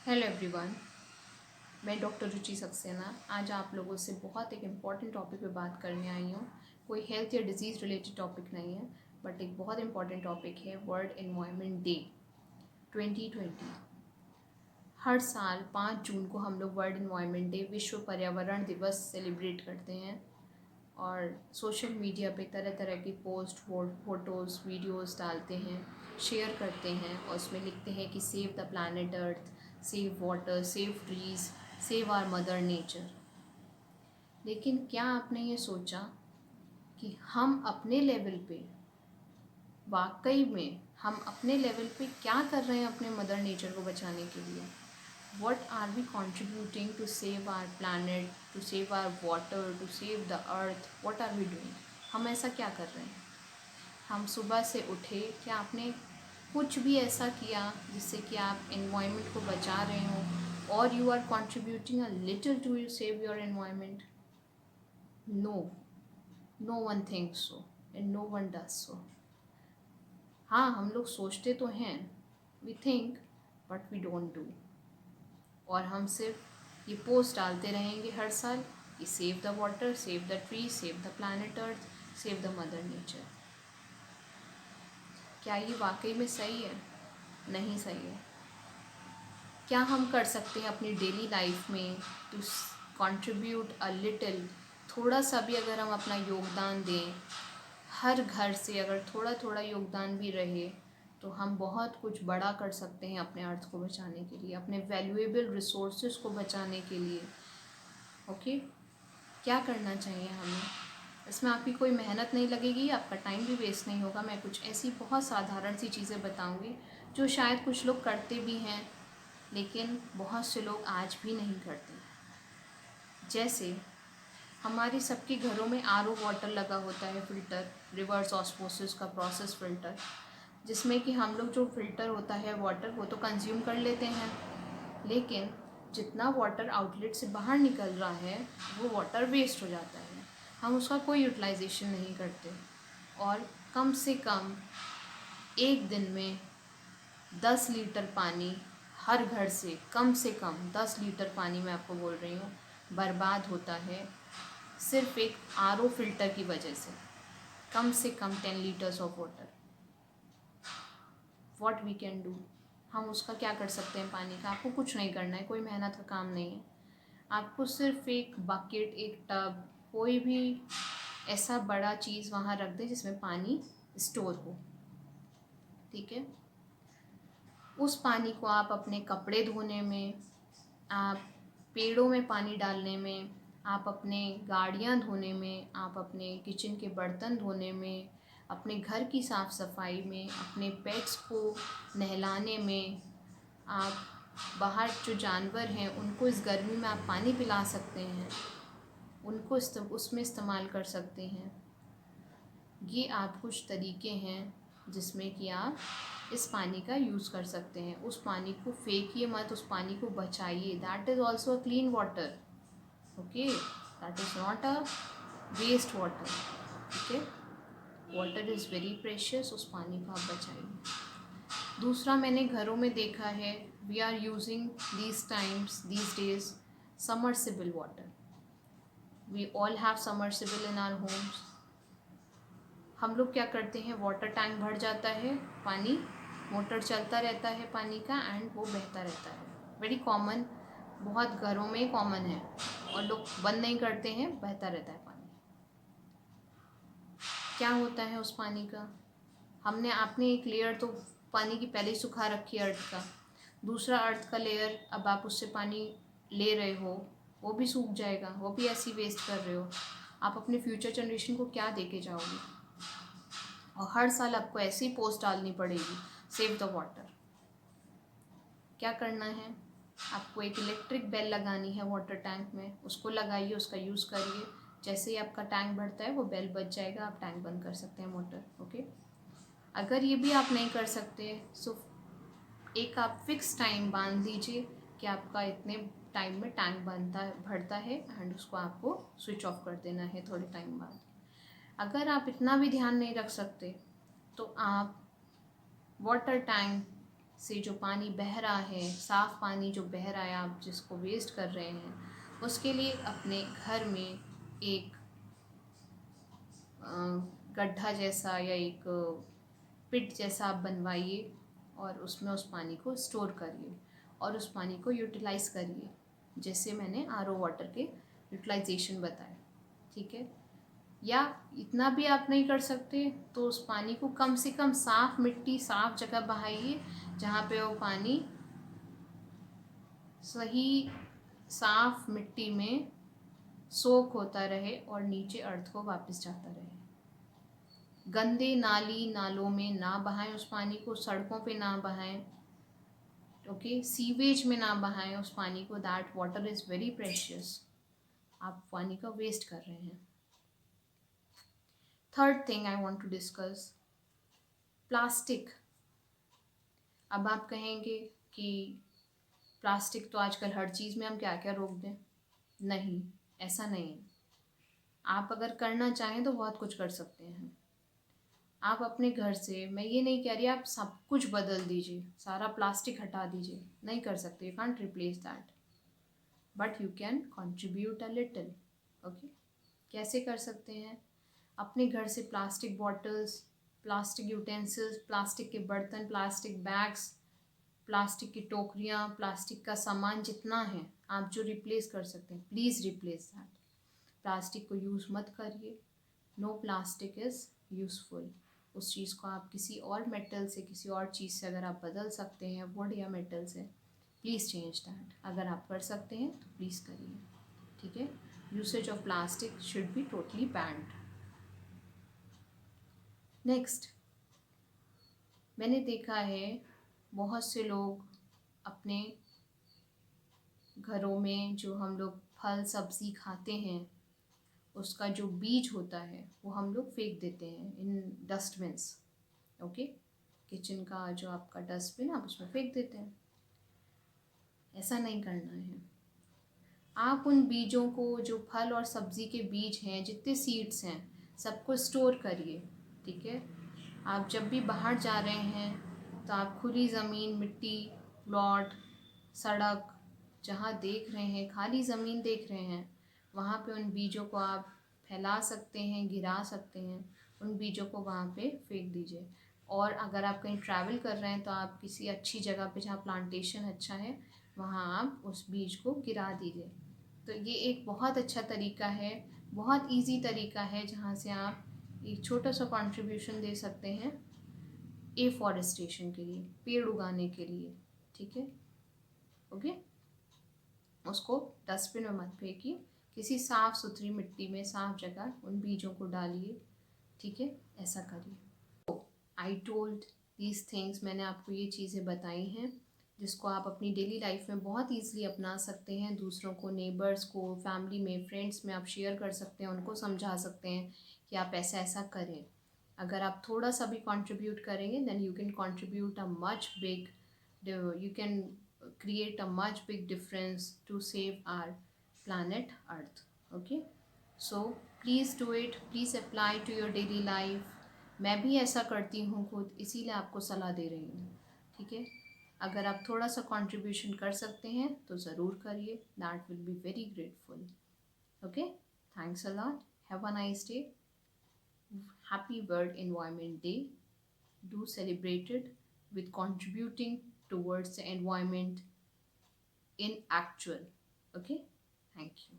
Hello everyone. मैं doctor रुचि सक्सेना आज आप लोगों से बहुत एक इम्पॉर्टेंट टॉपिक पे बात करने आई हूँ। कोई हेल्थ या डिजीज़ रिलेटेड टॉपिक नहीं है, बट एक बहुत इम्पॉर्टेंट टॉपिक है वर्ल्ड एनवायरनमेंट डे 2020। हर साल 5 जून को हम लोग वर्ल्ड एनवायरनमेंट डे, विश्व पर्यावरण दिवस सेलिब्रेट करते हैं और सोशल मीडिया पे तरह तरह की पोस्ट, फोटोज़, वीडियोज़ डालते हैं, शेयर करते हैं और उसमें लिखते हैं कि save the planet earth, save water, save trees, save our mother nature. लेकिन क्या आपने ये सोचा कि हम अपने लेवल पे, वाकई में हम अपने लेवल पे क्या कर रहे हैं अपने मदर नेचर को बचाने के लिए? What are we contributing to save our planet, to save our water, to save the earth? What are we doing? हम ऐसा क्या कर रहे हैं? हम सुबह से उठे, क्या आपने कुछ भी ऐसा किया जिससे कि आप एनवायरनमेंट को बचा रहे हो और you are contributing a little to save your environment? No, no one thinks so and no one does so. हाँ, हम लोग सोचते तो हैं, we think, but we don't do. और हम सिर्फ ये पोस्ट डालते रहेंगे हर साल कि save the water, save the tree, save the planet earth, save the mother nature. क्या ये वाकई में सही है? नहीं सही है। क्या हम कर सकते हैं अपनी डेली लाइफ में टू कंट्रीब्यूट अ लिटिल? थोड़ा सा भी अगर हम अपना योगदान दें, हर घर से अगर थोड़ा थोड़ा योगदान भी रहे, तो हम बहुत कुछ बड़ा कर सकते हैं अपने अर्थ को बचाने के लिए, अपने वैल्यूएबल रिसोर्सेज को बचाने के लिए। ओके, क्या करना चाहिए हमें? इसमें आपकी कोई मेहनत नहीं लगेगी, आपका टाइम भी वेस्ट नहीं होगा। मैं कुछ ऐसी बहुत साधारण सी चीज़ें बताऊंगी जो शायद कुछ लोग करते भी हैं, लेकिन बहुत से लोग आज भी नहीं करते। जैसे हमारे सबके घरों में आरओ वाटर लगा होता है, फ़िल्टर, रिवर्स ऑस्मोसिस का प्रोसेस फ़िल्टर, जिसमें कि हम लोग जो फ़िल्टर होता है वाटर वो तो कंज्यूम कर लेते हैं, लेकिन जितना वाटर आउटलेट से बाहर निकल रहा है वो वाटर वेस्ट हो जाता है। हम उसका कोई यूटिलाइजेशन नहीं करते और कम से कम एक दिन में 10 लीटर पानी हर घर से कम 10 लीटर पानी, मैं आपको बोल रही हूँ, बर्बाद होता है सिर्फ एक आरओ फिल्टर की वजह से कम 10 litres of water. What we can do? हम उसका क्या कर सकते हैं पानी का? आपको कुछ नहीं करना है, कोई मेहनत का काम नहीं है। आपको सिर्फ एक बकेट, एक टब, कोई भी ऐसा बड़ा चीज़ वहाँ रख दें जिसमें पानी स्टोर हो, ठीक है? उस पानी को आप अपने कपड़े धोने में, आप पेड़ों में पानी डालने में, आप अपने गाड़ियाँ धोने में, आप अपने किचन के बर्तन धोने में, अपने घर की साफ़ सफाई में, अपने पेट्स को नहलाने में, आप बाहर जो जानवर हैं उनको इस गर्मी में आप पानी पिला सकते हैं, उनको उसमें इस्तेमाल कर सकते हैं। ये आप कुछ तरीके हैं जिसमें कि आप इस पानी का यूज़ कर सकते हैं। उस पानी को फेंकिए मत, उस पानी को बचाइए। That is also a clean water, okay? That is not a waste water, ठीक है? वाटर इज़ वेरी प्रेशियस, उस पानी को आप बचाइए। दूसरा, मैंने घरों में देखा है, we are using these days submersible water. We all have submersible in our homes. हम लोग क्या करते हैं, वाटर टैंक भर जाता है, पानी, मोटर चलता रहता है पानी का एंड वो बहता रहता है। वेरी कॉमन, बहुत घरों में कॉमन है और लोग बंद नहीं करते हैं, बहता रहता है पानी। क्या होता है उस पानी का? आपने एक लेयर तो पानी की पहले ही सुखा रखी है अर्थ का, दूसरा अर्थ का लेयर अब आप उससे पानी ले रहे हो, वो भी सूख जाएगा, वो भी ऐसी वेस्ट कर रहे हो। आप अपने फ्यूचर जनरेशन को क्या दे के जाओगे? और हर साल आपको ऐसी पोस्ट डालनी पड़ेगी, सेव द वाटर। क्या करना है? आपको एक इलेक्ट्रिक बेल लगानी है वाटर टैंक में, उसको लगाइए, उसका यूज़ करिए। जैसे ही आपका टैंक भरता है वो बेल बज जाएगा, आप टैंक बंद कर सकते हैं मोटर, ओके? अगर ये भी आप नहीं कर सकते, सो एक आप फिक्स टाइम बांध लीजिए कि आपका इतने टाइम में टैंक भरता है एंड उसको आपको स्विच ऑफ कर देना है थोड़े टाइम बाद। अगर आप इतना भी ध्यान नहीं रख सकते तो आप वाटर टैंक से जो पानी बह रहा है, साफ़ पानी जो बह रहा है, आप जिसको वेस्ट कर रहे हैं, उसके लिए अपने घर में एक गड्ढा जैसा या एक पिट जैसा आप बनवाइए और उसमें उस पानी को स्टोर करिए और उस पानी को यूटिलाइज़ करिए, जैसे मैंने आरओ वाटर के यूटिलाइजेशन बताए, ठीक है। या इतना भी आप नहीं कर सकते तो उस पानी को कम से कम साफ़ मिट्टी, साफ़ जगह बहाइए जहाँ पे वो पानी सही साफ़ मिट्टी में सोख होता रहे और नीचे अर्थ को वापस जाता रहे। गंदे नाली नालों में ना बहाएं उस पानी को, सड़कों पे ना बहाएं, ओके, सीवेज में ना बहाएं उस पानी को। That water is very precious, आप पानी का वेस्ट कर रहे हैं। Third thing I want to discuss, plastic. अब आप कहेंगे कि प्लास्टिक तो आजकल हर चीज़ में हम क्या क्या रोक दें। नहीं, ऐसा नहीं है। आप अगर करना चाहें तो बहुत कुछ कर सकते हैं। आप अपने घर से, मैं ये नहीं कह रही आप सब कुछ बदल दीजिए, सारा प्लास्टिक हटा दीजिए, नहीं कर सकते, you can't replace that, but you can contribute a little, okay. कैसे कर सकते हैं? अपने घर से plastic bottles, plastic utensils, plastic के बर्तन, प्लास्टिक बैग्स, प्लास्टिक की टोकरियाँ, प्लास्टिक का सामान जितना है आप जो रिप्लेस कर सकते हैं, प्लीज़ रिप्लेस दैट। प्लास्टिक को यूज़ मत करिए। No plastic is useful. उस चीज़ को आप किसी और मेटल से, किसी और चीज़ से अगर आप बदल सकते हैं, वुड या मेटल से, प्लीज़ चेंज दैट। अगर आप कर सकते हैं तो प्लीज़ करिए, ठीक है। Usage of plastic should be totally band. Next, मैंने देखा है बहुत से लोग अपने घरों में जो हम लोग फल सब्ज़ी खाते हैं उसका जो बीज होता है वो हम लोग फेंक देते हैं इन डस्टबिन्स, ओके। किचन का जो आपका डस्टबिन आप उसमें फेंक देते हैं। ऐसा नहीं करना है। आप उन बीजों को, जो फल और सब्ज़ी के बीज हैं, जितने सीड्स हैं, सबको स्टोर करिए, ठीक है। आप जब भी बाहर जा रहे हैं तो आप खुली ज़मीन, मिट्टी, प्लॉट, सड़क जहाँ देख रहे हैं, खाली ज़मीन देख रहे हैं, वहाँ पे उन बीजों को आप फैला सकते हैं, गिरा सकते हैं, उन बीजों को वहाँ पे फेंक दीजिए। और अगर आप कहीं ट्रैवल कर रहे हैं तो आप किसी अच्छी जगह पे जहाँ प्लांटेशन अच्छा है वहाँ आप उस बीज को गिरा दीजिए। तो ये एक बहुत अच्छा तरीका है, बहुत इजी तरीका है जहाँ से आप एक छोटा सा कंट्रीब्यूशन दे सकते हैं एफॉरेस्टेशन के लिए, पेड़ उगाने के लिए, ठीक है, ओके। उसको डस्टबिन में मत फेंकिए, किसी साफ़ सुथरी मिट्टी में, साफ़ जगह उन बीजों को डालिए, ठीक है, ऐसा करिए। आई टोल्ड दीज थिंग्स, मैंने आपको ये चीज़ें बताई हैं जिसको आप अपनी डेली लाइफ में बहुत ईज़िली अपना सकते हैं। दूसरों को, नेबर्स को, फैमिली में, फ्रेंड्स में आप शेयर कर सकते हैं, उनको समझा सकते हैं कि आप ऐसा ऐसा करें। अगर आप थोड़ा सा भी कंट्रीब्यूट करेंगे then you can contribute a much big, you can create a much big difference to save our planet earth, okay। So please do it, please apply to your daily life। मैं भी ऐसा करती हूँ खुद, इसीलिए आपको सलाह दे रही हूँ, ठीक है। अगर आप थोड़ा सा कंट्रीब्यूशन कर सकते हैं तो ज़रूर करिए, that will be very grateful, okay. Thanks a lot, have a nice day, happy world environment day. Do celebrate it with contributing towards the environment in actual, okay। Thank you.